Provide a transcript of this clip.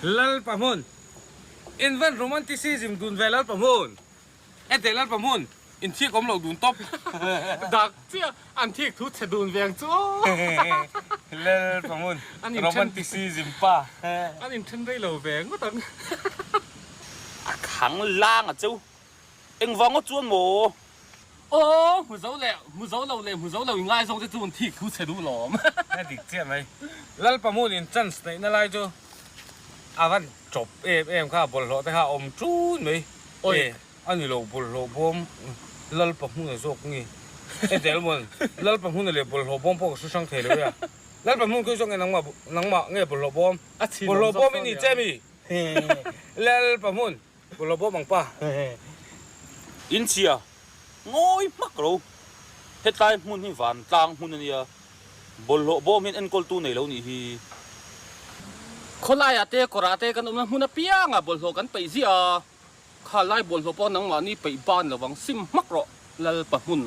lal pamun invent romanticism dun ve lal pamun ete lal pamun in thi kom lo dun topดักเจ้าอันที่ทุกเสดูนเวียงจ้อ lal pamun romanticism pa อันนี้ฉันได้เหล่าเวียงก็ต้อง ขังล่างอ่ะเจ้าเอ็งวังก็จวนหมู โอ้มือเจ้าแหละมือเจ้าเราเลยมือเจ้าเราง่ายส่งจะจูนที่ทุกเสดูหลอม na dik che mai lal pamun in chance nei na lai chu avan chop em kha bol lo ta kha om chun mai oi ani lo bol lo bom lal pamun zok ni etel mon lal pamun le bol lo bom po su sang the le ya lal pamun ko zok nang ma nge bol lo bom bol lo bom ni che mi lal pamun bol lo bom mang pa อินเชียง่อยมักเราเฮ็ดไก่มุนนี่ฝันต่างมุนนี่บอลโลบอมเห็นเอ็นกอลตูในเรานี่ฮี คนไล่อาเตะกราเตะกันมันหุ่นเปียงอ่ะบอลโลกันไปสิอ่ะข้าไล่บอลโลปอนังมานี่ไปบ้านระวังซิมมักรอแล้วปะหุ่น